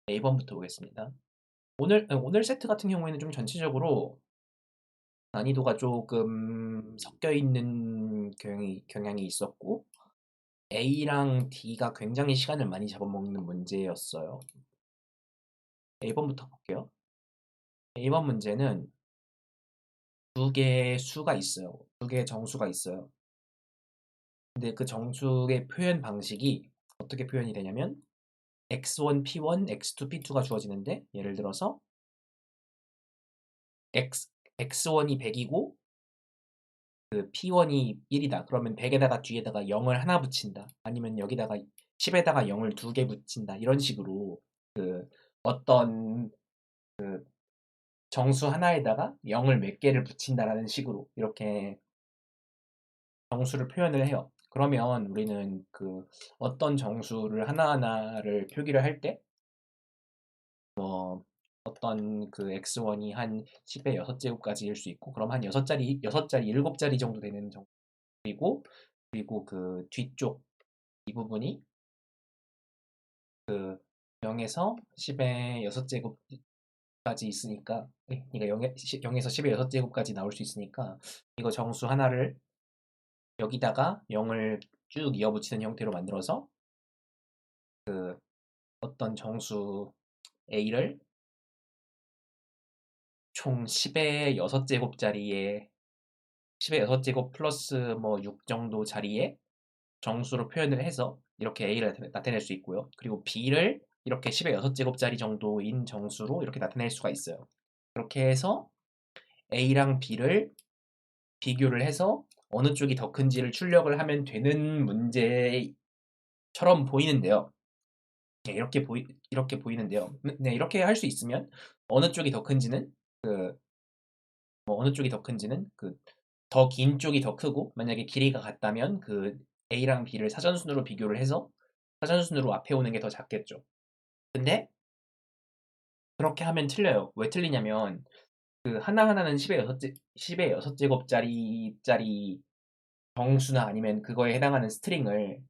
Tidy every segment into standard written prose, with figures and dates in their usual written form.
A번부터 보겠습니다. 오늘 세트 같은 경우에는 좀 전체적으로 난이도가 조금 섞여 있는 경향이 있었고, A랑 D가 굉장히 시간을 많이 잡아먹는 문제였어요. A번부터 볼게요. A번 문제는 두 개의 수가 있어요. 두 개의 정수가 있어요. 근데 그 정수의 표현 방식이 어떻게 표현이 되냐면 x1, p1, x2, p2가 주어지는데, 예를 들어서 x1이 100이고 그 P1이 1이다. 그러면 100에다가 뒤에다가 0을 하나 붙인다. 아니면 여기다가 10에다가 0을 두 개 붙인다. 이런 식으로 어떤 정수 하나에다가 0을 몇 개를 붙인다라는 식으로 이렇게 정수를 표현을 해요. 그러면 우리는 어떤 정수를 하나하나를 표기를 할 때 어떤 x1이 한 10의 6제곱까지일 수 있고, 그럼 한 6자리, 7자리 정도 되는 정수. 그리고 그 뒤쪽 이 부분이 0에서 10의 6제곱까지 있으니까, 그러니까 0에서 10의 6제곱까지 나올 수 있으니까 이거 정수 하나를 여기다가 0을 쭉 이어붙이는 형태로 만들어서 어떤 정수 A를 총 10의 6제곱짜리에 10의 6제곱 플러스 뭐 6 정도 자리에 정수로 표현을 해서 이렇게 A를 나타낼 수 있고요. 그리고 B를 이렇게 10의 6제곱짜리 정도인 정수로 이렇게 나타낼 수가 있어요. 그렇게 해서 A랑 B를 비교를 해서 어느 쪽이 더 큰지를 출력을 하면 되는 문제처럼 보이는데요. 네, 이렇게 보이는데요. 네, 이렇게 할 수 있으면 어느 쪽이 더 큰지는 어느 쪽이 더 큰지는 더 긴 쪽이 더 크고, 만약에 길이가 같다면 A랑 B를 사전순으로 비교를 해서 사전순으로 앞에 오는 게 더 작겠죠. 근데 그렇게 하면 틀려요. 왜 틀리냐면 하나하나는 10의 6제곱짜리 정수나 아니면 그거에 해당하는 스트링을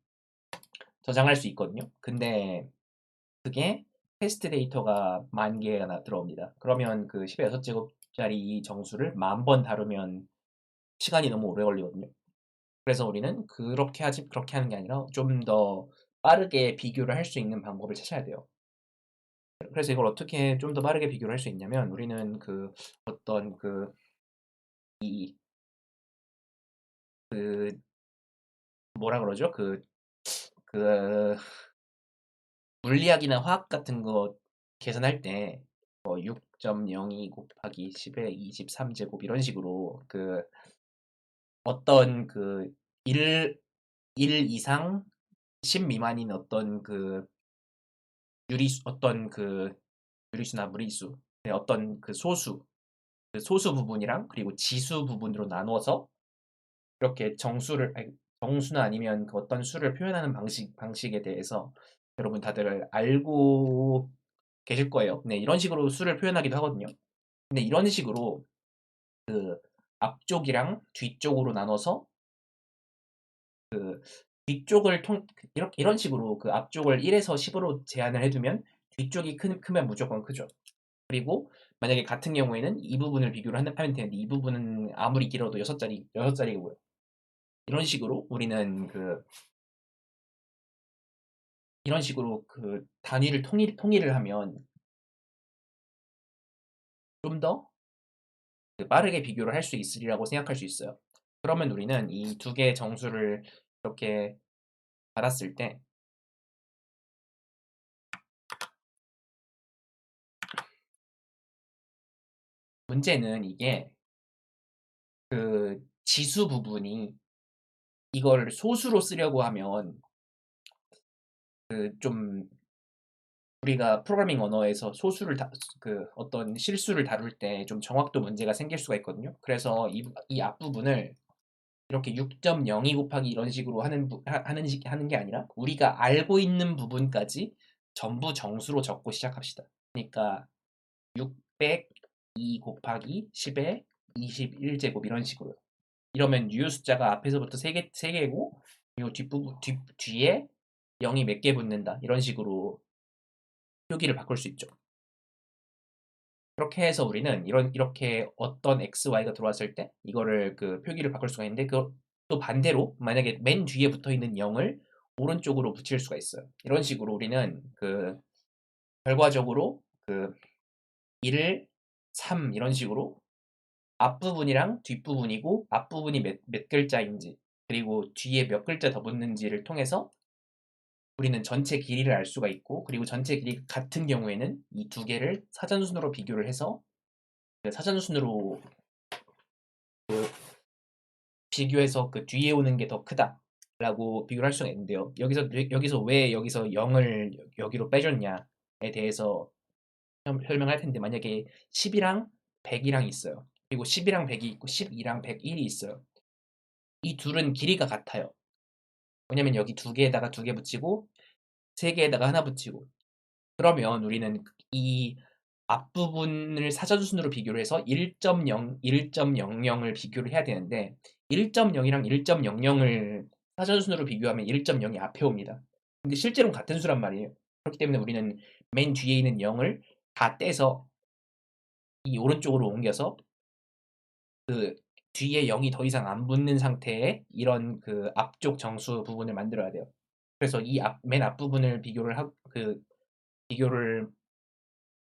저장할 수 있거든요. 근데 그게 테스트 데이터가 10,000개가 들어옵니다. 그러면 10의 6제곱짜리 정수를 10,000번 다루면 시간이 너무 오래 걸리거든요. 그래서 우리는 그렇게 하는 게 아니라 좀 더 빠르게 비교를 할 수 있는 방법을 찾아야 돼요. 그래서 이걸 어떻게 좀 더 빠르게 비교를 할 수 있냐면, 우리는 어떤 이 뭐라 그러죠? 그 물리학이나 화학 같은 거 계산할 때 6.02 곱하기 10의 23제곱 이런 식으로 어떤 1 이상 10 미만인 어떤 유리수나 무리수, 어떤 소수 부분이랑 그리고 지수 부분으로 나눠서 이렇게 정수나 아니면 어떤 수를 표현하는 방식에 대해서 여러분 다들 알고 계실 거예요. 네, 이런 식으로 수를 표현하기도 하거든요. 근데 이런 식으로 앞쪽이랑 뒤쪽으로 나눠서 뒤쪽을 이런 식으로 앞쪽을 1에서 10으로 제한을 해두면 뒤쪽이 크면 무조건 크죠. 그리고 만약에 같은 경우에는 이 부분을 비교를 하면 되는데, 이 부분은 아무리 길어도 6자리고요. 이런 식으로 우리는 이런 식으로 단위를 통일을 하면 좀 더 빠르게 비교를 할 수 있으리라고 생각할 수 있어요. 그러면 우리는 이 두 개의 정수를 이렇게 받았을 때 문제는 이게 지수 부분이 이걸 소수로 쓰려고 하면 좀 우리가 프로그래밍 언어에서 어떤 실수를 다룰 때 좀 정확도 문제가 생길 수가 있거든요. 그래서 이 앞부분을 이렇게 6.02 곱하기 이런 식으로 하는 게 아니라 우리가 알고 있는 부분까지 전부 정수로 적고 시작합시다. 그러니까 602 곱하기 10의 21제곱 이런 식으로. 이러면 유효 숫자가 앞에서부터 3개고, 그리고 뒤에 0이 몇 개 붙는다. 이런 식으로 표기를 바꿀 수 있죠. 그렇게 해서 우리는 이렇게 어떤 x, y가 들어왔을 때 이거를 그 표기를 바꿀 수가 있는데 또 반대로 만약에 맨 뒤에 붙어 있는 0을 오른쪽으로 붙일 수가 있어요. 이런 식으로 우리는 그 결과적으로 그 1을 3 이런 식으로 앞부분이랑 뒷부분이고 앞부분이 몇 글자인지 그리고 뒤에 몇 글자 더 붙는지를 통해서 우리는 전체 길이를 알 수가 있고 그리고 전체 길이 같은 경우에는 이 두 개를 사전순으로 비교를 해서 그 사전순으로 비교해서 그 뒤에 오는 게 더 크다라고 비교를 할 수가 있는데요. 여기서 왜 여기서 0을 여기로 빼줬냐에 대해서 설명할 텐데 만약에 10이랑 100이랑 있어요. 그리고 10이랑 100이 있고 12랑 101이 있어요. 이 둘은 길이가 같아요. 왜냐면 여기 두 개에다가 두 개 붙이고 세 개에다가 하나 붙이고 그러면 우리는 이 앞부분을 사전순으로 비교를 해서 1.0, 1.00을 비교를 해야 되는데 1.0이랑 1.00을 사전순으로 비교하면 1.0이 앞에 옵니다. 근데 실제로는 같은 수란 말이에요. 그렇기 때문에 우리는 맨 뒤에 있는 0을 다 떼서 이 오른쪽으로 옮겨서 그 뒤에 0이 더 이상 안 붙는 상태의 이런 그 앞쪽 정수 부분을 만들어야 돼요. 그래서 맨 앞부분을 비교를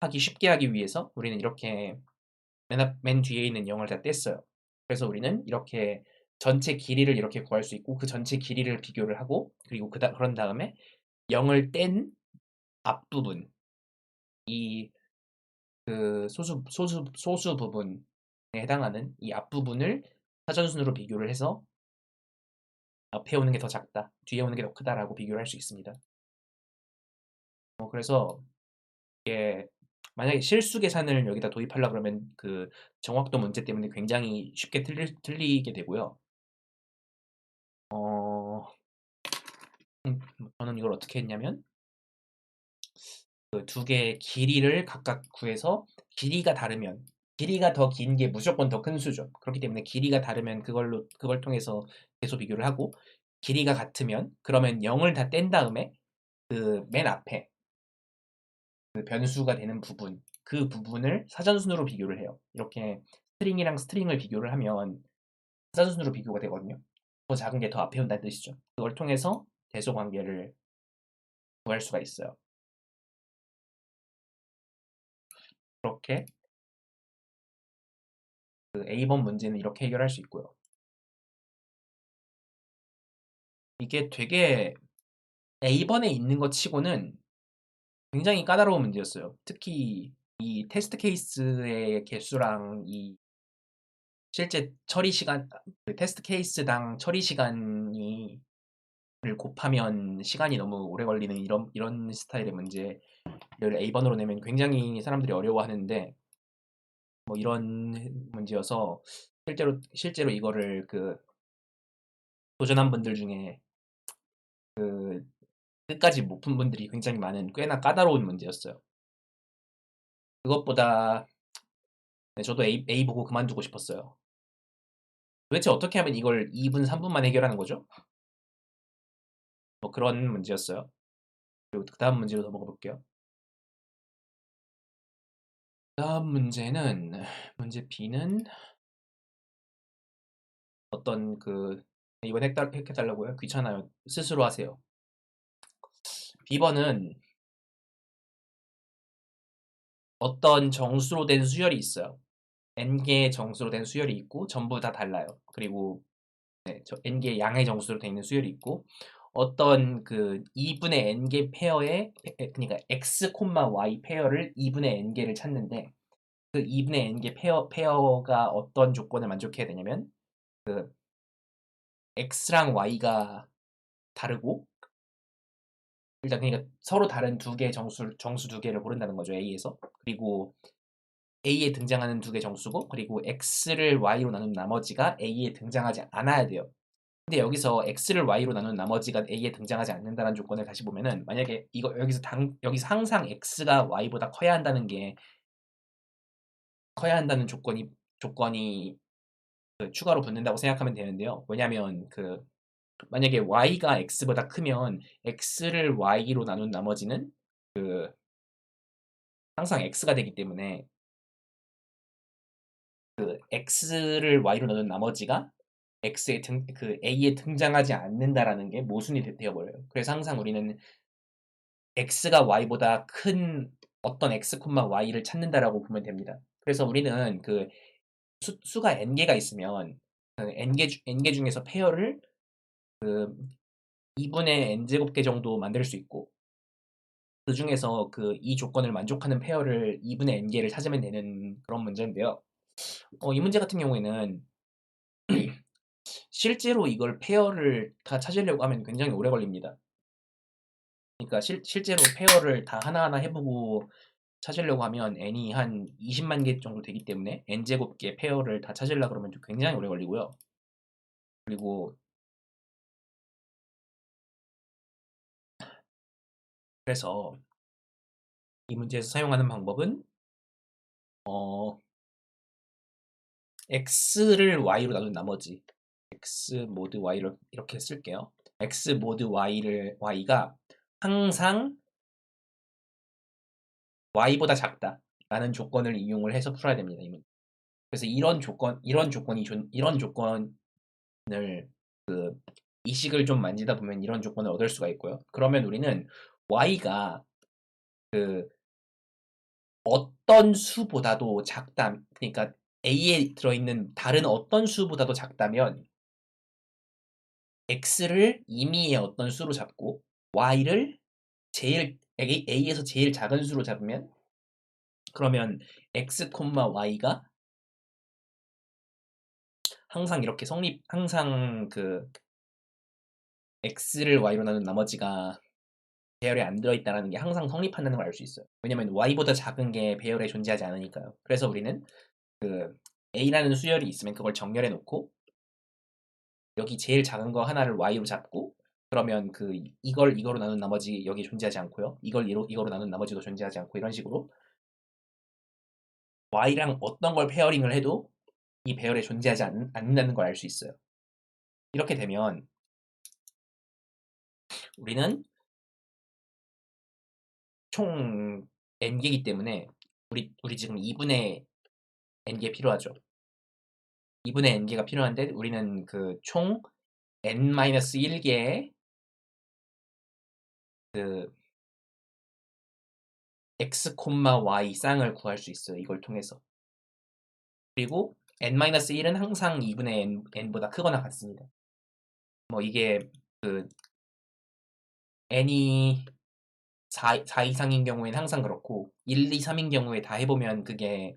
하기 쉽게 하기 위해서 우리는 이렇게 맨 뒤에 있는 0을 다 뗐어요. 그래서 우리는 이렇게 전체 길이를 이렇게 구할 수 있고 그 전체 길이를 비교를 하고 그리고 그런 다음에 0을 뗀 앞부분 이 그 소수 부분에 해당하는 이 앞부분을 사전순으로 비교를 해서 앞에 오는 게 더 작다, 뒤에 오는 게 더 크다라고 비교를 할 수 있습니다. 그래서 이게 만약에 실수 계산을 여기다 도입하려 그러면 그 정확도 문제 때문에 굉장히 쉽게 틀리게 되고요. 어, 저는 이걸 어떻게 했냐면 그 두 개의 길이를 각각 구해서 길이가 다르면 길이가 더 긴 게 무조건 더 큰 수죠. 그렇기 때문에 길이가 다르면 그걸 통해서 계속 비교를 하고 길이가 같으면 그러면 0을 다 뗀 다음에 그 맨 앞에 그 변수가 되는 부분 그 부분을 사전순으로 비교를 해요. 이렇게 스트링이랑 스트링을 비교를 하면 사전순으로 비교가 되거든요. 더 작은 게 더 앞에 온다는 뜻이죠. 그걸 통해서 대소 관계를 구할 수가 있어요. 그렇게 그 A번 문제는 이렇게 해결할 수 있고요. 이게 되게 A번에 있는 것 치고는 굉장히 까다로운 문제였어요. 특히 이 테스트 케이스의 개수랑 이 실제 처리 시간, 그 테스트 케이스당 처리 시간이 를 곱하면 시간이 너무 오래 걸리는 이런 스타일의 문제를 A번으로 내면 굉장히 사람들이 어려워하는데 뭐 이런 문제여서 실제로 이거를 그 도전한 분들 중에 그 끝까지 못 푼 분들이 굉장히 많은 꽤나 까다로운 문제였어요. 그것보다 네, 저도 A 보고 그만두고 싶었어요. 도대체 어떻게 하면 이걸 2분, 3분만 해결하는 거죠? 뭐 그런 문제였어요. 그리고 그 다음 문제로 넘어가 볼게요. 다음 문제 B는 어떤 그 이번 해달라고요? 귀찮아요. 스스로 하세요. B번은 어떤 정수로 된 수열이 있어요. n개의 정수로 된 수열이 있고 전부 다 달라요. 그리고 네, n개의 양의 정수로 되어 있는 수열이 있고 어떤 그 2분의 n개 그러니까 x, y 페어를 2분의 n개를 찾는데 그 2분의 n개 페어가 어떤 조건을 만족해야 되냐면 그 x랑 y가 다르고 일단 그러니까 서로 다른 두 개의 정수 두 개를 고른다는 거죠. A에서. 그리고 A에 등장하는 두 개 정수고 그리고 X를 Y로 나눈 나머지가 A에 등장하지 않아야 돼요. 근데 여기서 X를 Y로 나눈 나머지가 A에 등장하지 않는다는 조건을 다시 보면은 만약에 여기서 항상 X가 Y보다 커야 한다는 조건이 그 추가로 붙는다고 생각하면 되는데요. 왜냐하면 그 만약에 Y가 X보다 크면 X를 Y로 나눈 나머지는 항상 x가 되기 때문에 그 x를 y로 넣는 나머지가 a에 등장하지 않는다라는 게 모순이 되어버려요. 그래서 항상 우리는 x가 y보다 큰 어떤 x, y를 찾는다라고 보면 됩니다. 그래서 우리는 그 수가 n개가 있으면 그 n개 중에서 페어를 그 2분의 n제곱개 정도 만들 수 있고, 그 중에서 그 이 조건을 만족하는 페어를 2분의 n개를 찾으면 되는 그런 문제인데요. 이 문제 같은 경우에는 실제로 이걸 페어를 다 찾으려고 하면 굉장히 오래 걸립니다. 그러니까 실제로 페어를 다 하나하나 해보고 찾으려고 하면 n이 한 20만 개 정도 되기 때문에 n제곱개 페어를 다 찾으려고 그러면 좀 굉장히 오래 걸리고요. 그리고 그래서 이 문제에서 사용하는 방법은 x를 y로 나눈 나머지 x 모드 y를 이렇게 쓸게요. x 모드 y가 항상 y보다 작다라는 조건을 이용을 해서 풀어야 됩니다. 이 문제. 그래서 이런 조건을 그 이식을 좀 만지다 보면 이런 조건을 얻을 수가 있고요. 그러면 우리는 y가 그 어떤 수보다도 작다, 그러니까 a에 들어있는 다른 어떤 수보다도 작다면 x를 임의의 어떤 수로 잡고 y를 a에서 제일 작은 수로 잡으면, 그러면 x, y가 항상 그 x를 y로 나눈 나머지가 배열에 안 들어있다는 게 항상 성립한다는 걸 알 수 있어요. 왜냐면 y보다 작은 게 배열에 존재하지 않으니까요. 그래서 우리는 그 a라는 수열이 있으면 그걸 정렬해 놓고 여기 제일 작은 거 하나를 y로 잡고, 그러면 이걸 이거로 나눈 나머지 여기 존재하지 않고요. 이걸 이거로 나눈 나머지도 존재하지 않고, 이런 식으로 y랑 어떤 걸 페어링을 해도 이 배열에 존재하지 않는다는 걸 알 수 있어요. 이렇게 되면 우리는 총 n개이기 때문에 우리 지금 2분의 n개 필요하죠. 2분의 n개가 필요한데 우리는 그 총 n-1개의 그 x, y 쌍을 구할 수 있어요. 이걸 통해서. 그리고 n-1은 항상 2분의 n보다 크거나 같습니다. 뭐 이게 그 n이 4 이상인 경우에는 항상 그렇고 1, 2, 3인 경우에 다 해보면 그게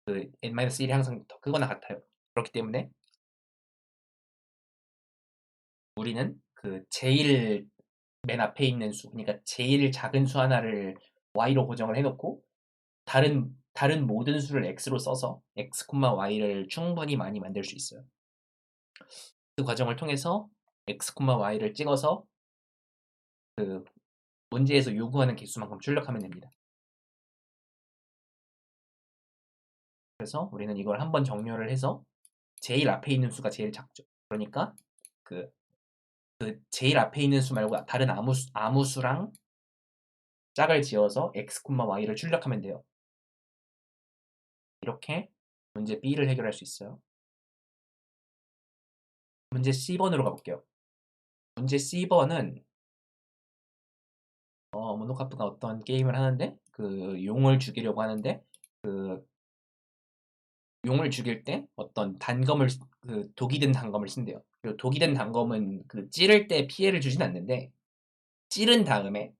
그 n-1이 항상 더 크거나 같아요. 그렇기 때문에 우리는 그 제일 맨 앞에 있는 수, 그러니까 제일 작은 수 하나를 y로 고정을 해놓고 다른 모든 수를 x로 써서 x, y를 충분히 많이 만들 수 있어요. 그 과정을 통해서 x, y를 찍어서 그 문제에서 요구하는 개수만큼 출력하면 됩니다. 그래서 우리는 이걸 한번 정렬을 해서 제일 앞에 있는 수가 제일 작죠. 그러니까 그 제일 앞에 있는 수 말고 다른 아무 수랑 짝을 지어서 x, y를 출력하면 돼요. 이렇게 문제 B를 해결할 수 있어요. 문제 C번으로 가볼게요. 문제 C번은 모노카프가 어떤 게임을 하는데 그 용을 죽이려고 하는데 그 용을 죽일 때 어떤 독이 든 단검을 쓴대요. 그리고 독이 든 단검은 그 찌를 때 피해를 주진 않는데 찌른 다음에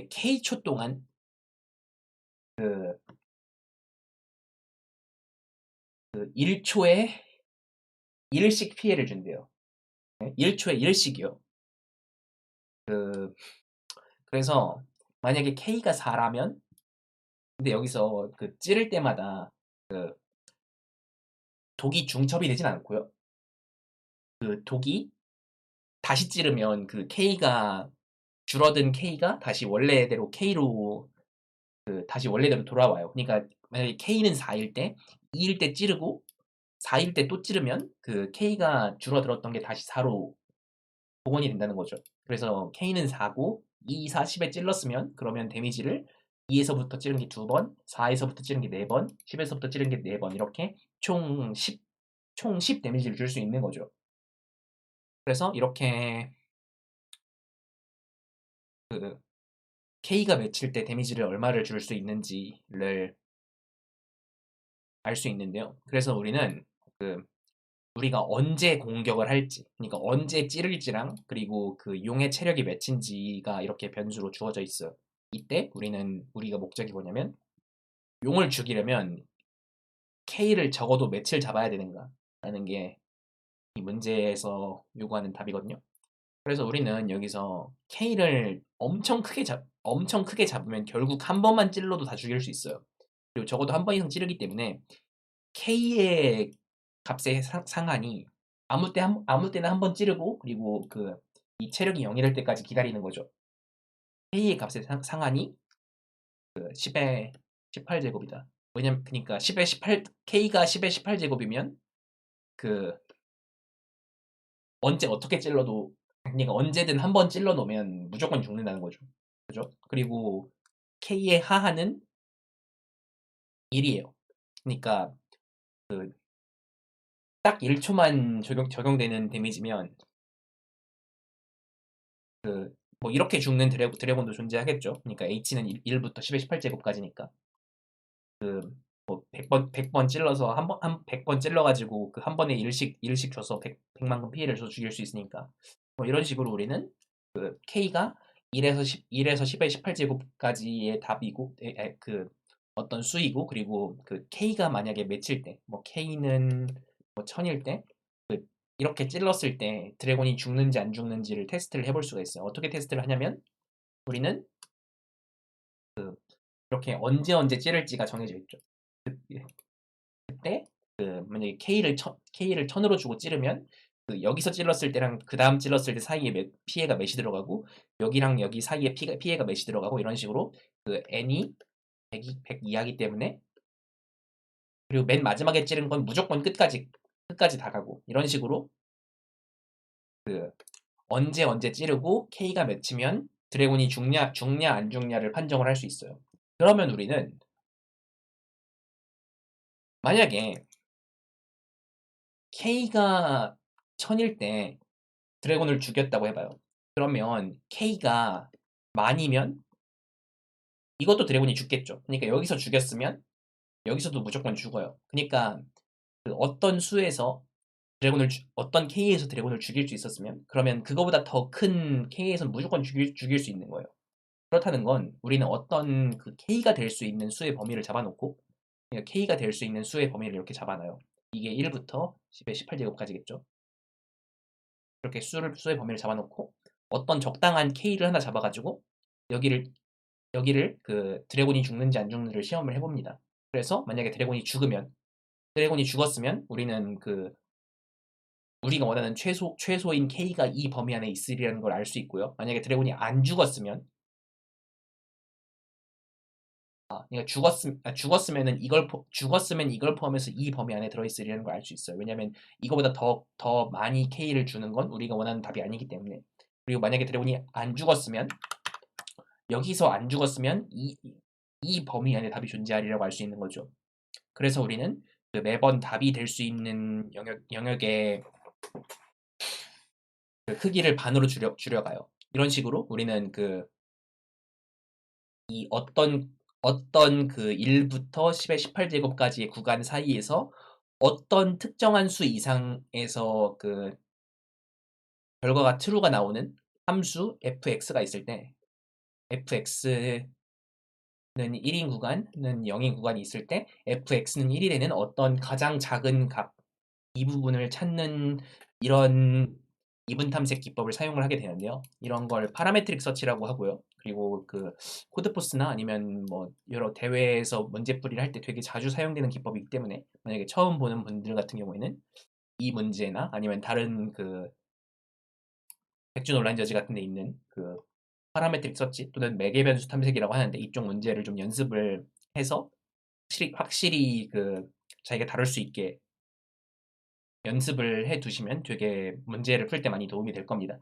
K초 동안 그 1초에 1씩 피해를 준대요. 1초에 1씩이요. 그래서 만약에 K가 4라면, 근데 여기서 그 찌를 때마다 그 독이 중첩이 되진 않고요. 그 독이 다시 찌르면 그 K가 줄어든 K가 다시 원래대로 돌아와요. 그러니까 만약에 K는 4일 때, 2일 때 찌르고 4일 때 또 찌르면 그 K가 줄어들었던 게 다시 4로 복원이 된다는 거죠. 그래서 K는 4고 2, 4, 10에 찔렀으면 그러면 데미지를 2에서부터 찌른 게 2번, 4에서부터 찌른 게 4번, 10에서부터 찌른 게 4번 이렇게 총 10 데미지를 줄 수 있는 거죠. 그래서 이렇게 그 K가 맺힐 때 데미지를 얼마를 줄 수 있는지를 알 수 있는데요. 그래서 우리는 우리가 언제 공격을 할지, 그러니까 언제 찌를지랑 그리고 그 용의 체력이 맺힌지가 이렇게 변수로 주어져 있어요. 이때 우리가 목적이 뭐냐면 용을 죽이려면 K를 적어도 며칠 잡아야 되는가 라는 게 이 문제에서 요구하는 답이거든요. 그래서 우리는 여기서 K를 엄청 크게 잡으면 결국 한 번만 찔러도 다 죽일 수 있어요. 그리고 적어도 한 번 이상 찌르기 때문에 K의 값의 상한이 아무 때나 한 번 찌르고 그리고 이 체력이 0이 될 때까지 기다리는 거죠. K의 값의 상한이 10의 18제곱이다. 왜냐면 그러니까 10의 18 K가 10의 18제곱이면 그 언제 어떻게 찔러도 그러니까 언제든 한 번 찔러 놓으면 무조건 죽는다는 거죠. 그죠? 그리고 K의 하한은 1이에요. 그러니까 딱 1초만 적용되는 데미지면 뭐 이렇게 죽는 드래곤도 존재하겠죠. 그러니까 H는 1부터 10의 18제곱까지니까 뭐 100번 찔러서 100번 찔러가지고 그 한 번에 일씩 줘서 100만큼 피해를 줘서 죽일 수 있으니까 뭐 이런 식으로 우리는 K가 1에서 10의 18제곱까지의 답이고 어떤 수이고 그리고 K가 만약에 맺힐 때 뭐 K는 뭐 1000일 때 이렇게 찔렀을 때 드래곤이 죽는지 안 죽는지를 테스트를 해볼 수가 있어요. 어떻게 테스트를 하냐면 우리는 이렇게 언제 찌를지가 정해져 있죠. 그때 만약에 K를 1000으로 주고 찌르면 여기서 찔렀을 때랑 그 다음 찔렀을 때 사이에 피해가 몇이 들어가고 여기랑 여기 사이에 피해가 몇이 들어가고 이런 식으로 N이 100 이하기 때문에 그리고 맨 마지막에 찌른 건 무조건 끝까지 다 가고 이런 식으로 언제 찌르고 K가 맺히면 드래곤이 죽냐 안 죽냐를 판정을 할 수 있어요. 그러면 우리는 만약에 K가 1000일 때 드래곤을 죽였다고 해봐요. 그러면 K가 만이면 이것도 드래곤이 죽겠죠. 그러니까 여기서 죽였으면 여기서도 무조건 죽어요. 그러니까 어떤 수에서 어떤 K에서 드래곤을 죽일 수 있었으면 그러면 그거보다 더 큰 K에서는 무조건 죽일 수 있는 거예요. 그렇다는 건 우리는 어떤 K가 될 수 있는 수의 범위를 잡아놓고 그러니까 K가 될 수 있는 수의 범위를 이렇게 잡아놔요. 이게 1부터 10의 18제곱까지겠죠. 이렇게 수의 범위를 잡아놓고 어떤 적당한 K를 하나 잡아가지고 여기를 드래곤이 죽는지 안 죽는지를 시험을 해봅니다. 그래서 만약에 드래곤이 죽었으면 우리는 우리가 원하는 최소인 K가 이 범위 안에 있으리라는 걸 알 수 있고요. 만약에 드래곤이 안 죽었으면 그러니까 죽었으면 이걸 포함해서 이 범위 안에 들어있으리라는 걸 알 수 있어요. 왜냐면 이거보다 더 많이 K를 주는 건 우리가 원하는 답이 아니기 때문에. 그리고 만약에 드래곤이 안 죽었으면 여기서 안 죽었으면 이 범위 안에 답이 존재하리라고 알 수 있는 거죠. 그래서 우리는 매번 답이 될 수 있는 영역의 크기를 반으로 줄여가요. 이런 식으로 우리는 이 어떤 1부터 10의 18제곱까지의 구간 사이에서 어떤 특정한 수 이상에서 결과가 true가 나오는 함수 fx가 있을 때 fx는 1인 구간은 0인 구간이 있을 때 fx는 1이 되는 어떤 가장 작은 값 이 부분을 찾는 이런 이분 탐색 기법을 사용을 하게 되는데요. 이런 걸 파라메트릭 서치라고 하고요. 그리고 코드포스나 아니면 뭐 여러 대회에서 문제풀이를 할 때 되게 자주 사용되는 기법이기 때문에 만약에 처음 보는 분들 같은 경우에는 이 문제나 아니면 다른 백준 온라인 저지 같은 데 있는 파라메트릭 서치 또는 매개 변수 탐색이라고 하는데 이쪽 문제를 좀 연습을 해서 확실히 자기가 다룰 수 있게 연습을 해 두시면 되게 문제를 풀 때 많이 도움이 될 겁니다.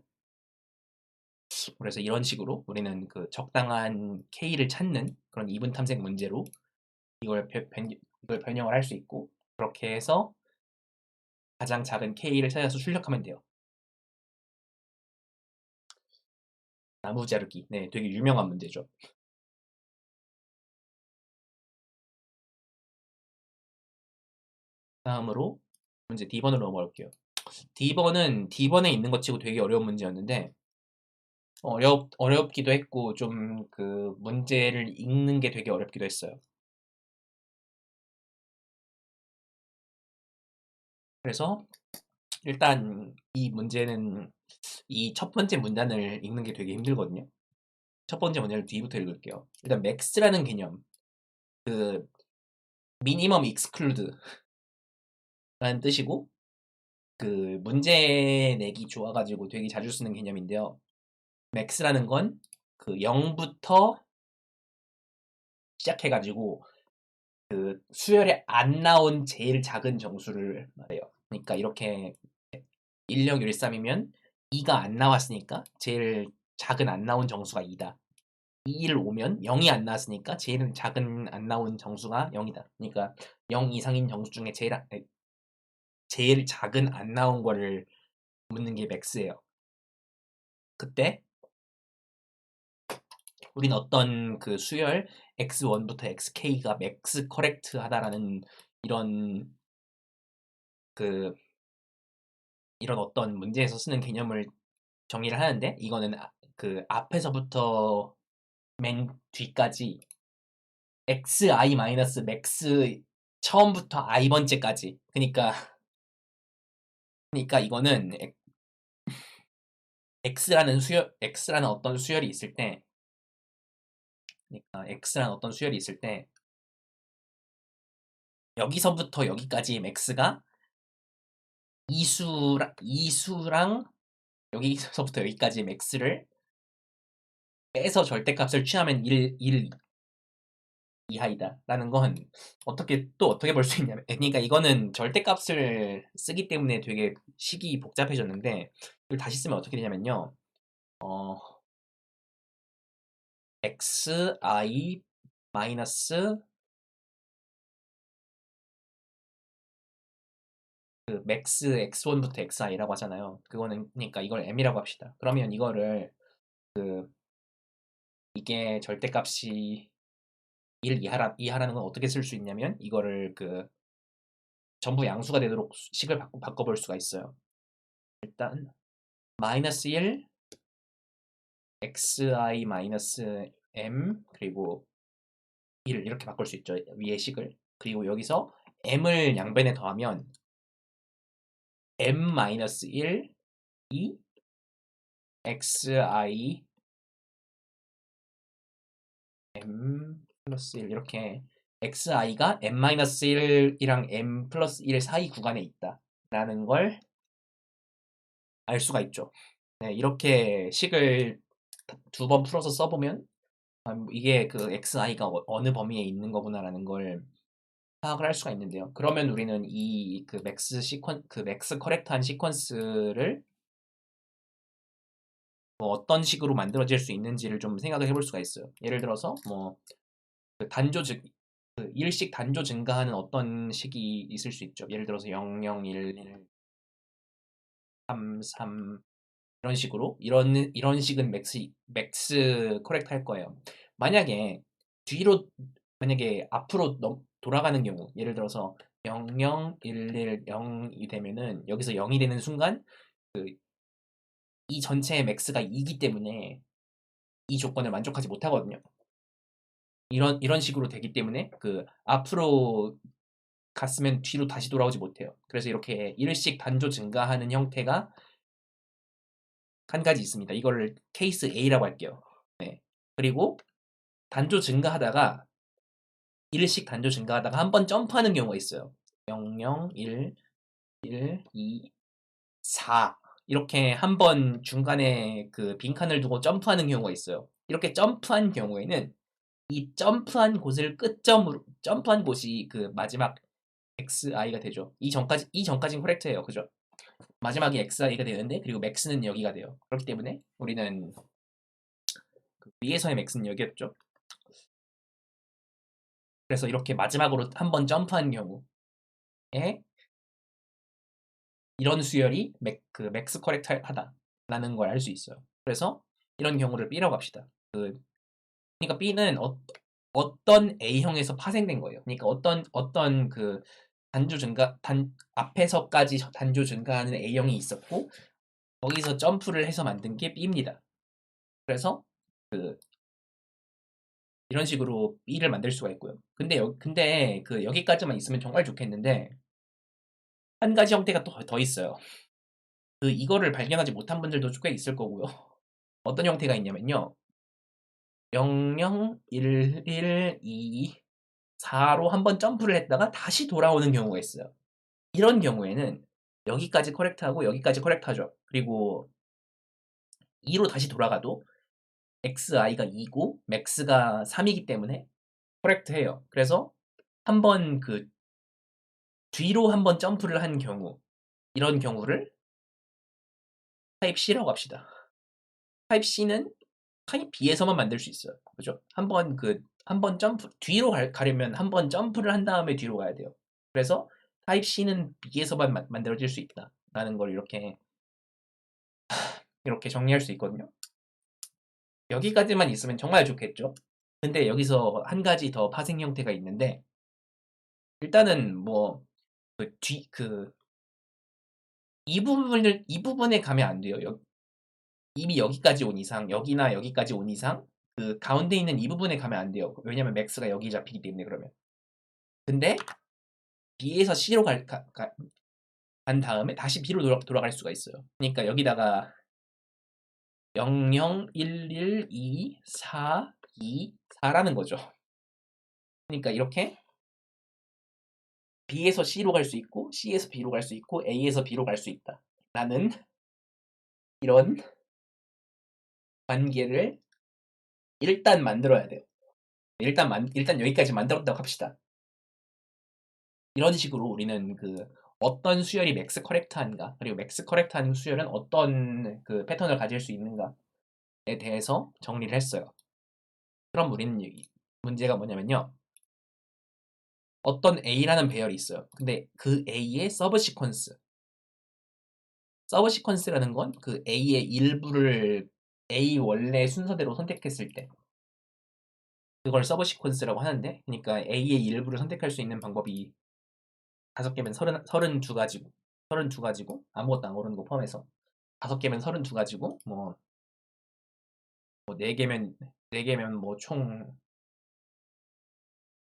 그래서 이런 식으로 우리는 그 적당한 K를 찾는 그런 이분 탐색 문제로 이걸 변형을 할 수 있고, 그렇게 해서 가장 작은 K를 찾아서 출력하면 돼요. 나무 자르기. 네, 되게 유명한 문제죠. 다음으로 문제 D번으로 넘어갈게요. D번에 있는 것 치고 되게 어려운 문제였는데, 어렵기도 했고, 좀 그 문제를 읽는 게 되게 어렵기도 했어요. 그래서 일단 이 첫 번째 문단을 읽는 게 되게 힘들거든요. 첫 번째 문제를 뒤부터 읽을게요. 일단 맥스라는 개념, 그 미니멈 익스클루드라는 뜻이고, 그 문제 내기 좋아가지고 되게 자주 쓰는 개념인데요. 맥스라는 건 그 0부터 시작해가지고 그 수열에 안 나온 제일 작은 정수를 말해요. 그러니까 이렇게 1013이면 2가 안 나왔으니까 제일 작은 안 나온 정수가 2다. 2를 오면 0이 안 나왔으니까 제일 작은 안 나온 정수가 0이다. 그러니까 0 이상인 정수 중에 제일 작은 안 나온 거를 묻는 게 맥스예요. 그때 우린 어떤 그 수열 x1부터 xk가 맥스 커렉트 하다라는 이런 그 이런 어떤 문제에서 쓰는 개념을 정의를 하는데, 이거는 그 앞에서부터 맨 뒤까지 xi 마이너스 맥스 처음부터 i 번째까지. 그러니까 이거는 x라는 어떤 수열이 있을 때, 그러니까 x라는 어떤 수열이 있을 때 여기서부터 여기까지 맥스가 이수랑 여기서부터 여기까지 맥스를 빼서 절대값을 취하면 1 이하이다 라는 건 어떻게 볼 수 있냐면, 그러니까 이거는 절대값을 쓰기 때문에 되게 식이 복잡해졌는데, 이걸 다시 쓰면 어떻게 되냐면요. 어, xi 마이너스 그 맥스 x1부터 xi라고 하잖아요. 그거는 그러니까 이걸 m이라고 합시다. 그러면 이거를 이게 절대값이 1 이하라는 건 어떻게 쓸 수 있냐면, 이거를 그 전부 양수가 되도록 식을 바꿔볼 수가 있어요. 일단 마이너스 1 xi 마이너스 m 그리고 1 이렇게 바꿀 수 있죠. 위의 식을. 그리고 여기서 m을 양변에 더하면 m 마이너스 1 이 xi m 플러스 1 이렇게 xi가 m 마이너스 1이랑 m 플러스 1 사이 구간에 있다 라는 걸 알 수가 있죠. 네, 이렇게 식을 두 번 풀어서 써보면 이게 그 xi가 어느 범위에 있는 거구나라는 걸 파악을 할 수가 있는데요. 그러면 우리는 이 그 맥스 커렉트한 시퀀스를 뭐 어떤 식으로 만들어질 수 있는지를 좀 생각을 해볼 수가 있어요. 예를 들어서 뭐그 일식 단조 증가하는 어떤 식이 있을 수 있죠. 예를 들어서 0, 0, 1, 1, 3, 3 이런 식으로 이런 식은 맥스 커렉트 할 거예요. 만약에 뒤로 만약에 앞으로 돌아가는 경우, 예를 들어서 0, 0, 1, 1, 0이 되면은 여기서 0이 되는 순간 이 전체의 맥스가 2기 때문에 이 조건을 만족하지 못하거든요. 이런 식으로 되기 때문에 그 앞으로 갔으면 뒤로 다시 돌아오지 못해요. 그래서 이렇게 일씩 단조 증가하는 형태가 한 가지 있습니다. 이거를 케이스 A라고 할게요. 네. 그리고 단조 증가하다가 일씩 단조 증가하다가 한 번 점프하는 경우가 있어요. 0, 0, 1, 1, 2, 4 이렇게 한 번 중간에 그 빈칸을 두고 점프하는 경우가 있어요. 이렇게 점프한 경우에는 이 점프한 곳이 그 마지막 xi가 되죠. 이 전까지는 코렉트예요. 그죠? 마지막에 xi가 되는데, 그리고 max는 여기가 돼요. 그렇기 때문에 우리는 위에서의 max는 여기였죠. 그래서 이렇게 마지막으로 한번 점프한 경우에 이런 수열이 맥스 커렉트 하다라는 걸 알 수 있어요. 그래서 이런 경우를 B라고 합시다. 그러니까 B는 어떤 A형에서 파생된 거예요. 그러니까 어떤 그 앞에서까지 단조 증가하는 A형이 있었고 거기서 점프를 해서 만든 게 B입니다. 그래서 그 이런 식으로 B를 만들 수가 있고요. 근데 여기까지만 있으면 정말 좋겠는데 한 가지 형태가 또 더 있어요. 이거를 발견하지 못한 분들도 꽤 있을 거고요. 어떤 형태가 있냐면요. 00, 11, 2, 4로 한번 점프를 했다가 다시 돌아오는 경우가 있어요. 이런 경우에는 여기까지 커렉트하고 여기까지 커렉트하죠. 그리고 2로 다시 돌아가도 xi가 2고 max가 3이기 때문에 커렉트해요. 그래서 한번 뒤로 한번 점프를 한 경우 이런 경우를 타입 C라고 합시다. 타입 C는 타입 B에서만 만들 수 있어요. 그죠? 한번 점프, 뒤로 가려면 한번 점프를 한 다음에 뒤로 가야 돼요. 그래서 타입 C는 B에서만 만들어질 수 있다. 라는 걸 이렇게 정리할 수 있거든요. 여기까지만 있으면 정말 좋겠죠? 근데 여기서 한 가지 더 파생 형태가 있는데, 일단은 뭐, 이 부분에 가면 안 돼요. 이미 여기까지 온 이상, 여기나 여기까지 온 이상, 가운데 있는 이 부분에 가면 안 돼요. 왜냐면 맥스가 여기 잡히기 때문에 그러면. 근데 B에서 C로 간 다음에 다시 B로 돌아갈 수가 있어요. 그러니까 여기다가 00, 11, 2, 4, 2, 4라는 거죠. 그러니까 이렇게 B에서 C로 갈 수 있고 C에서 B로 갈 수 있고 A에서 B로 갈 수 있다. 라는 이런 관계를 일단 만들어야 돼요. 일단 여기까지 만들었다고 합시다. 이런 식으로 우리는 어떤 수열이 맥스 커렉트한가, 그리고 맥스 커렉트한 수열은 어떤 패턴을 가질 수 있는가에 대해서 정리를 했어요. 그럼 우리는 문제가 뭐냐면요. 어떤 A라는 배열이 있어요. 근데 그 A의 서브 시퀀스라는 건 A의 일부를 A 원래 순서대로 선택했을 때 그걸 서브 시퀀스라고 하는데, 그러니까 A의 일부를 선택할 수 있는 방법이 5개면 32가지고 아무것도 안 고르는 거 포함해서 5개면 32가지고 뭐 4개면 뭐 총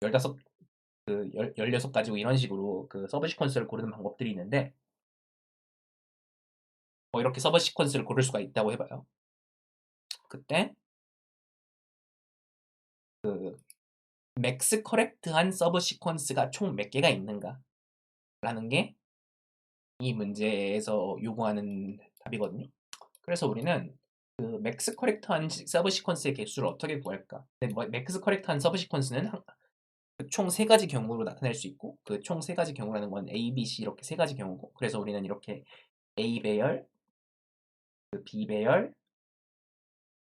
15 16가지고 이런 식으로 서브 시퀀스를 고르는 방법들이 있는데, 뭐 이렇게 서브 시퀀스를 고를 수가 있다고 해봐요. 그때 맥스 커렉트한 서브 시퀀스가 총 몇 개가 있는가 라는 게 이 문제에서 요구하는 답이거든요. 그래서 우리는 맥스 커렉트한 서브 시퀀스의 개수를 어떻게 구할까? 맥스 커렉트한 서브 시퀀스는 총 3가지 경우로 나타낼 수 있고, 총 3가지 경우라는 건 A, B, C 이렇게 3가지 경우고, 그래서 우리는 이렇게 A 배열, B 배열,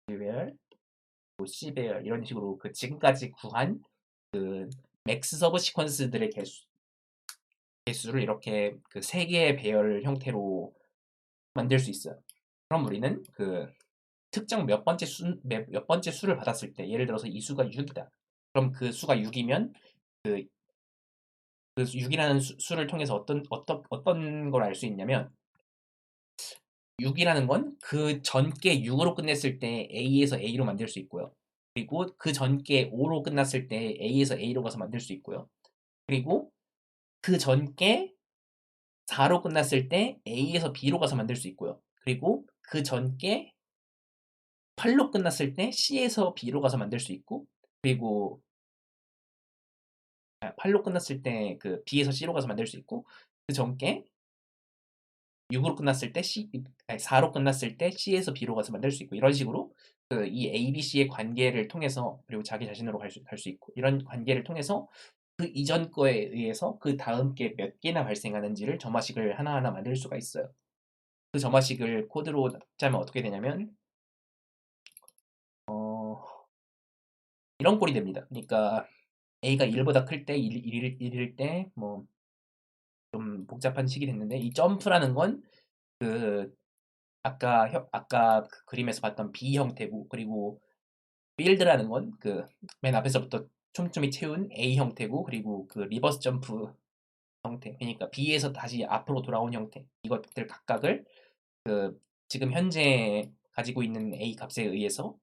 B 배열, C 배열 이런 식으로 지금까지 구한 맥스 서브 시퀀스들의 개수를 이렇게 3개의 배열 형태로 만들 수 있어요. 그럼 우리는 특정 몇 번째 수를 받았을 때, 예를 들어서 이 수가 6이다. 그럼 그 수가 6이면 그 6이라는 수를 통해서 어떤 걸 알 수 있냐면, 6이라는 건 그 전께 6으로 끝냈을 때 A에서 A로 만들 수 있고요. 그리고 그 전께 5로 끝났을 때 A에서 A로 가서 만들 수 있고요. 그리고 그 전께 4로 끝났을 때 A에서 B로 가서 만들 수 있고요. 그리고 그 전께 8로 끝났을 때 C에서 B로 가서 만들 수 있고, 그리고 8로 끝났을 때 B에서 C로 가서 만들 수 있고, 그 전께 6으로 끝났을 때 4로 끝났을 때 C에서 B로 가서 만들 수 있고, 이런 식으로 이 A, B, C의 관계를 통해서, 그리고 자기 자신으로 갈 수 있고, 이런 관계를 통해서 그 이전 거에 의해서 그 다음 게 몇 개나 발생하는지를 점화식을 하나하나 만들 수가 있어요. 그 점화식을 코드로 짜면 어떻게 되냐면 이런 꼴이 됩니다. 그러니까 a가 1보다 클 때, 1일 때, 뭐 좀 복잡한 식이 됐는데 이 점프라는 건 그 아까 그 그림에서 봤던 B 형태고 그리고 필드라는 건 그 맨 앞에서부터 촘촘히 채운 A 형태고 그리고 그 리버스 점프 형태 그러니까 B에서 다시 앞으로 돌아온 형태 이것들 각각을 그 지금 현재 가지고 있는 A 값에 의해서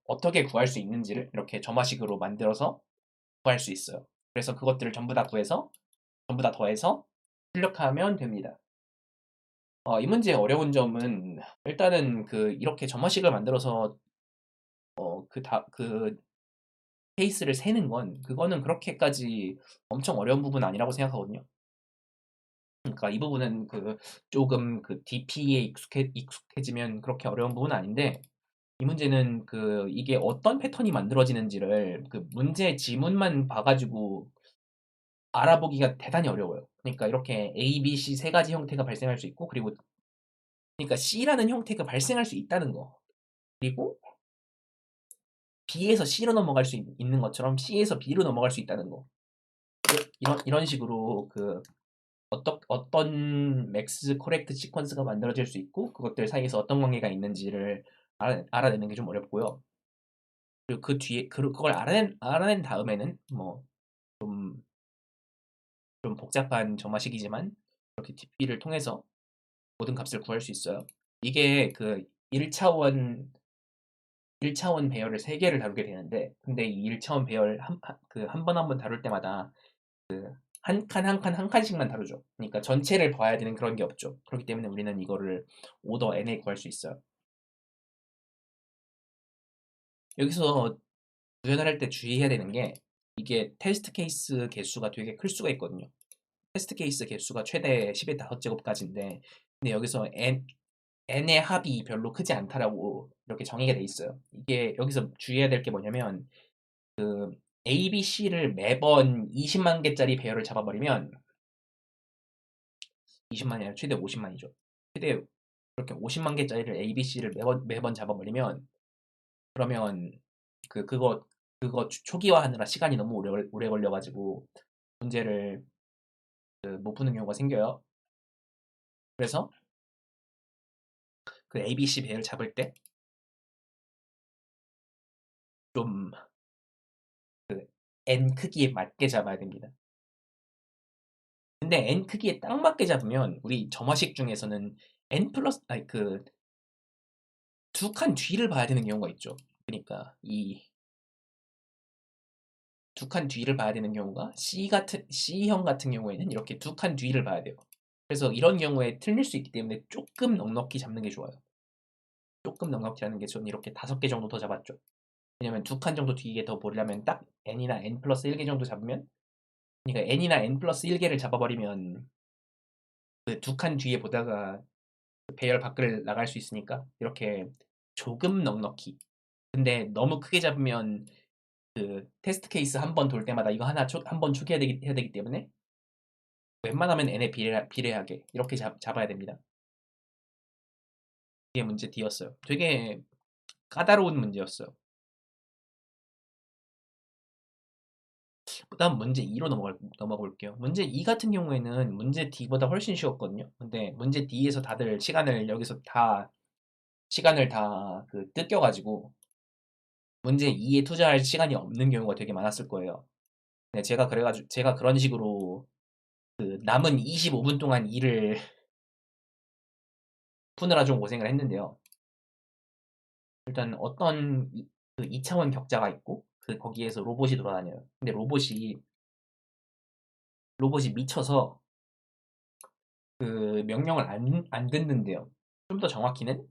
어떻게 구할 수 있는지를 이렇게 점화식으로 만들어서 구할 수 있어요. 그래서 그것들을 전부 다 더해서 출력하면 됩니다. 이 문제의 어려운 점은 일단은 그 이렇게 점화식을 만들어서 그 페이스를 세는 건 그거는 그렇게까지 엄청 어려운 부분은 아니라고 생각하거든요. 그러니까 이 부분은 그 조금 그 DP에 익숙해지면 그렇게 어려운 부분은 아닌데 이 문제는 그 이게 어떤 패턴이 만들어지는지를 그 문제 지문만 봐가지고 알아보기가 대단히 어려워요. 그러니까 이렇게 A, B, C 세 가지 형태가 발생할 수 있고 그리고 그러니까 C라는 형태가 발생할 수 있다는 거 그리고 B에서 C로 넘어갈 수 있는 것처럼 C에서 B로 넘어갈 수 있다는 거 이런 식으로 그 어떤 맥스 코렉트 시퀀스가 만들어질 수 있고 그것들 사이에서 어떤 관계가 있는지를 알아내는 게 좀 어렵고요. 그리고 그 뒤에 그걸 알아낸 다음에는 뭐 좀 복잡한 점화식이지만 이렇게 DP를 통해서 모든 값을 구할 수 있어요. 이게 그 1차원 배열을 3개를 다루게 되는데 근데 이 1차원 배열 한 번 한 번 다룰 때마다 한 칸 한 칸 한 칸씩만 다루죠. 그러니까 전체를 봐야 되는 그런 게 없죠. 그렇기 때문에 우리는 이거를 오더 n에 구할 수 있어요. 여기서 구현을 할 때 주의해야 되는 게 이게 테스트 케이스 개수가 되게 클 수가 있거든요. 테스트 케이스 개수가 최대 10의 5제곱까지인데 근데 여기서 n의 합이 별로 크지 않다라고 이렇게 정의가 돼 있어요. 이게 여기서 주의해야 될 게 뭐냐면 그 A, B, C를 매번 20만 개짜리 배열을 잡아버리면 20만이 아니라 최대 50만이죠. 최대 그렇게 50만 개짜리를 A, B, C를 매번 잡아버리면 그러면 그거 초기화하느라 시간이 너무 오래 걸려가지고 문제를 못 푸는 경우가 생겨요. 그래서 그 A, B, C 배열 잡을 때 좀 그 N 크기에 맞게 잡아야 됩니다. 근데 N 크기에 딱 맞게 잡으면 우리 점화식 중에서는 N 플러스 아니 그 두 칸 뒤를 봐야 되는 경우가 있죠. 그러니까 이 두 칸 뒤를 봐야 되는 경우가 C형 같은 경우에는 이렇게 두 칸 뒤를 봐야 돼요. 그래서 이런 경우에 틀릴 수 있기 때문에 조금 넉넉히 잡는 게 좋아요. 조금 넉넉히 하는 게 저는 이렇게 5개 정도 더 잡았죠. 왜냐면 두 칸 정도 뒤에 더 보려면 딱 n이나 n 플러스 1개 정도 잡으면 그러니까 n이나 n 플러스 1개를 잡아버리면 그 두 칸 뒤에 보다가 그 배열 밖을 나갈 수 있으니까 이렇게 조금 넉넉히 근데 너무 크게 잡으면 그 테스트 케이스 한 번 돌 때마다 이거 하나 한 번 초기화 해야 되기 때문에 웬만하면 n에 비례하게 이렇게 잡아야 됩니다. 이게 문제 D였어요. 되게 까다로운 문제였어요. 그다음 문제 2로 넘어가 볼게요. 문제 2 같은 경우에는 문제 D보다 훨씬 쉬웠거든요. 근데 문제 D에서 다들 시간을 다 그 뜯겨가지고 문제 2에 투자할 시간이 없는 경우가 되게 많았을 거예요. 네, 제가 그런 식으로 그 남은 25분 동안 일을 푸느라 좀 고생을 했는데요. 일단 그 2차원 격자가 있고 그 거기에서 로봇이 돌아다녀요. 근데 로봇이 미쳐서 그 명령을 안 듣는데요. 좀 더 정확히는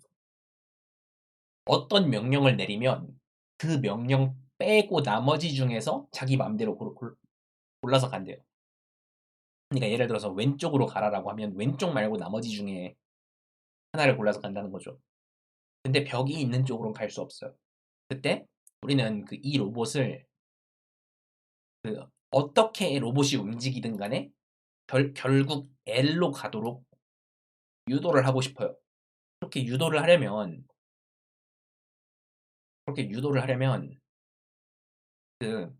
어떤 명령을 내리면 그 명령 빼고 나머지 중에서 자기 마음대로 골라서 간대요. 그러니까 예를 들어서 왼쪽으로 가라라고 하면 왼쪽 말고 나머지 중에 하나를 골라서 간다는 거죠. 근데 벽이 있는 쪽으로는 갈 수 없어요. 그때 우리는 그 이 로봇을 그 어떻게 로봇이 움직이든 간에 결국 L로 가도록 유도를 하고 싶어요. 그렇게 유도를 하려면 그렇게 유도를 하려면 그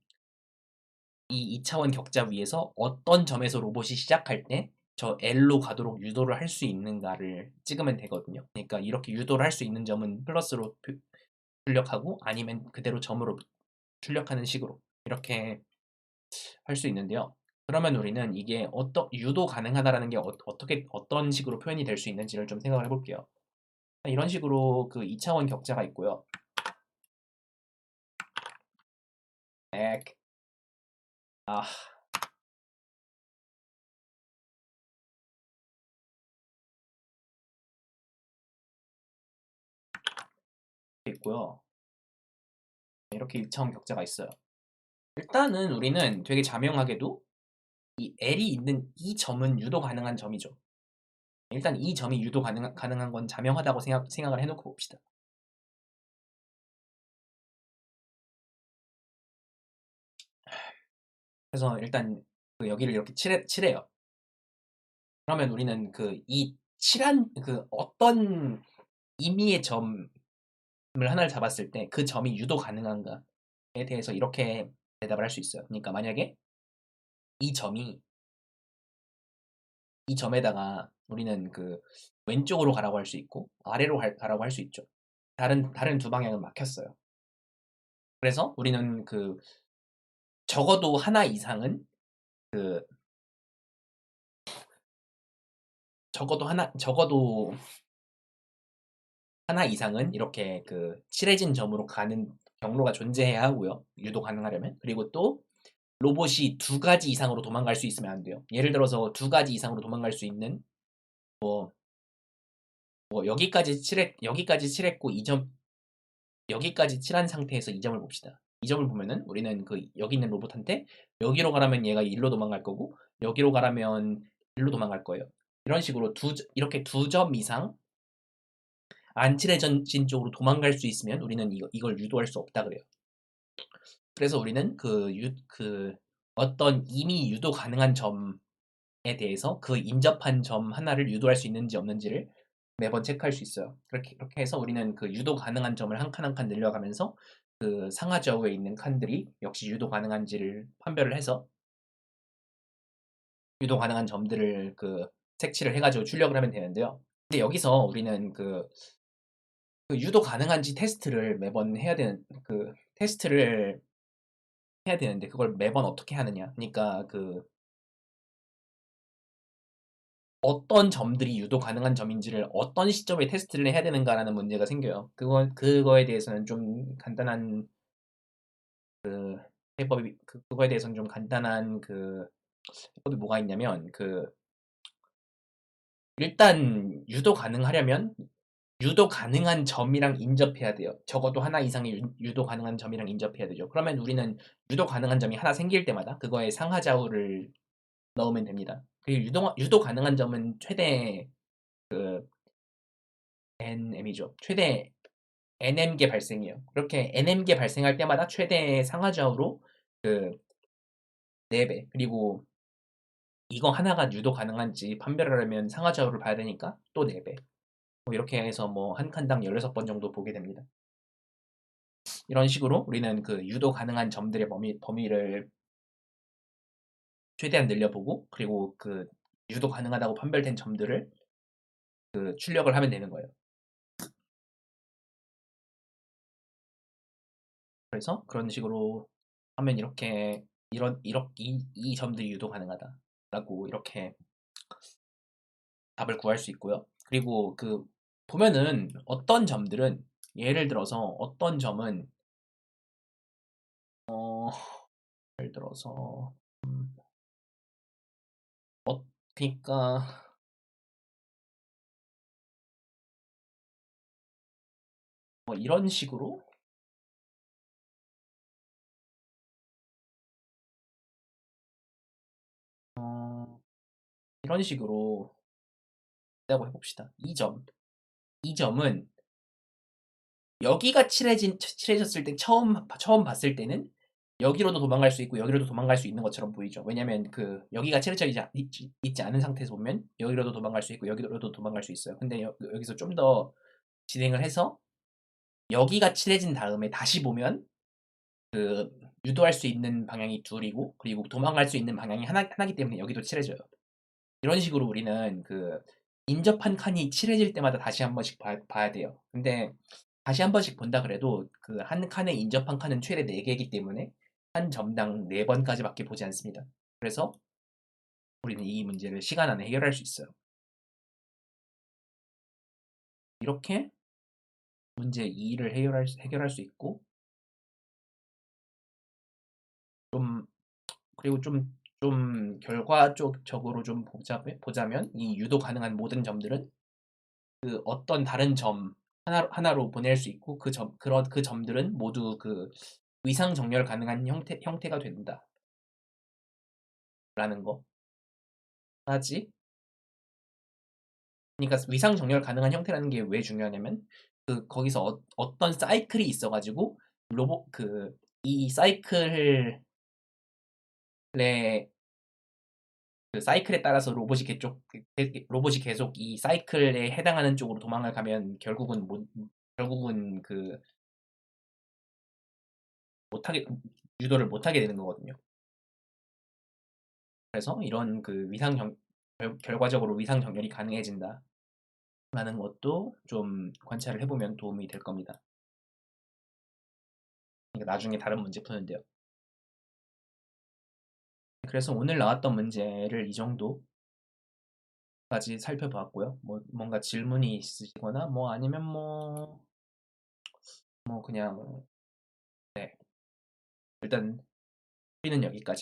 이 2차원 격자 위에서 어떤 점에서 로봇이 시작할 때 저 L로 가도록 유도를 할 수 있는가를 찍으면 되거든요. 그러니까 이렇게 유도를 할 수 있는 점은 플러스로 출력하고 아니면 그대로 점으로 출력하는 식으로 이렇게 할 수 있는데요. 그러면 우리는 이게 유도 가능하다라는 게 어떻게 어떤 식으로 표현이 될 수 있는지를 좀 생각을 해볼게요. 이런 식으로 그 2차원 격자가 있고요. 백. 아, 있고요. 이렇게 2차원 격자가 있어요. 일단은 우리는 되게 자명하게도 이 L이 있는 이 점은 유도 가능한 점이죠. 일단 이 점이 유도 가능한 건 자명하다고 생각을 해놓고 봅시다. 그래서 일단 그 여기를 이렇게 칠해요. 그러면 우리는 그 이 칠한 그 어떤 임의의 점을 하나를 잡았을 때 그 점이 유도 가능한가에 대해서 이렇게 대답을 할 수 있어요. 그러니까 만약에 이 점이 이 점에다가 우리는 그 왼쪽으로 가라고 할 수 있고 아래로 가라고 할 수 있죠. 다른 두 방향은 막혔어요. 그래서 우리는 그 적어도 하나 이상은 그 적어도 하나 이상은 이렇게 그 칠해진 점으로 가는 경로가 존재해야 하고요. 유도 가능하려면. 그리고 또 로봇이 두 가지 이상으로 도망갈 수 있으면 안 돼요. 예를 들어서 두 가지 이상으로 도망갈 수 있는 뭐, 뭐 여기까지 칠했고 여기까지 칠한 상태에서 이 점을 봅시다. 이 점을 보면은 우리는 그 여기 있는 로봇한테 여기로 가라면 얘가 일로 도망갈 거고 여기로 가라면 일로 도망갈 거예요. 이런 식으로 이렇게 두 점 이상 안 칠해진 쪽으로 도망갈 수 있으면 우리는 이걸 유도할 수 없다 그래요. 그래서 우리는 그 어떤 이미 유도 가능한 점에 대해서 그 인접한 점 하나를 유도할 수 있는지 없는지를 매번 체크할 수 있어요. 그렇게 해서 우리는 그 유도 가능한 점을 한 칸 한 칸 늘려가면서 그 상하좌우에 있는 칸들이 역시 유도 가능한지를 판별을 해서 유도 가능한 점들을 그 색칠을 해가지고 출력을 하면 되는데요. 근데 여기서 우리는 그 유도 가능한지 테스트를 매번 테스트를 해야 되는데 그걸 매번 어떻게 하느냐. 그러니까 그 어떤 점들이 유도 가능한 점인지를 어떤 시점에 테스트를 해야 되는가라는 문제가 생겨요. 그거에 대해서는 좀 간단한 그거에 대해서는 좀 간단한 그 해법이 뭐가 있냐면 일단 유도 가능한 점이랑 인접해야 돼요. 적어도 하나 이상의 유도 가능한 점이랑 인접해야 되죠. 그러면 우리는 유도 가능한 점이 하나 생길 때마다 그거에 상하좌우를 넣으면 됩니다. 그리고 유도 가능한 점은 최대 그 NM이죠. 최대 NM개 발생이에요. 그렇게 NM개 발생할 때마다 최대 상하좌우로 그 4배. 그리고 이거 하나가 유도 가능한지 판별하려면 상하좌우를 봐야 되니까 또 4배. 뭐 이렇게 해서 뭐 한 칸당 16번 정도 보게 됩니다. 이런 식으로 우리는 그 유도 가능한 점들의 범위를 최대한 늘려보고 그리고 그 유도 가능하다고 판별된 점들을 그 출력을 하면 되는 거예요. 그래서 그런 식으로 하면 이 점들이 유도 가능하다라고 이렇게 답을 구할 수 있고요. 그리고 그 보면은 어떤 점들은 예를 들어서 어떤 점은 어 예를 들어서 그러니까 뭐 이런 식으로 어 이런 식으로 있다고 해봅시다. 이 점은 여기가 칠해졌을 때 처음 봤을 때는 여기로도 도망갈 수 있고 여기로도 도망갈 수 있는 것처럼 보이죠. 왜냐면 그 여기가 칠해져 있지 않은 상태에서 보면 여기로도 도망갈 수 있고 여기로도 도망갈 수 있어요. 근데 여기서 좀 더 진행을 해서 여기가 칠해진 다음에 다시 보면 그 유도할 수 있는 방향이 둘이고 그리고 도망갈 수 있는 방향이 하나기 때문에 여기도 칠해져요. 이런 식으로 우리는 그 인접한 칸이 칠해질 때마다 다시 한 번씩 봐야 돼요. 근데 다시 한 번씩 본다 그래도 그 한 칸에 인접한 칸은 최대 4개이기 때문에 한 점당 4번까지밖에 보지 않습니다. 그래서 우리는 이 문제를 시간 안에 해결할 수 있어요. 이렇게 문제 2를 해결할 수 있고 좀 그리고 좀 결과적으로 좀 보자면 이 유도 가능한 모든 점들은 그 어떤 다른 점 하나로 보낼 수 있고 그 점들은 모두 그 위상 정렬 가능한 형태가 된다라는 거까지. 그러니까 위상 정렬 가능한 형태라는 게 왜 중요하냐면 그 거기서 어떤 사이클이 있어가지고 로봇 그 이 사이클의 그 사이클에 따라서 로봇이 계속 이 사이클에 해당하는 쪽으로 도망을 가면 결국은 그 못하게 유도를 못하게 되는 거거든요. 그래서 이런 그 결과적으로 위상 정렬이 가능해진다라는 것도 좀 관찰을 해보면 도움이 될 겁니다. 그러니까 나중에 다른 문제 푸는데요. 그래서 오늘 나왔던 문제를 이 정도까지 살펴봤고요. 뭐 뭔가 질문이 있으시거나 뭐 아니면 뭐 그냥 네 일단 우리는 여기까지.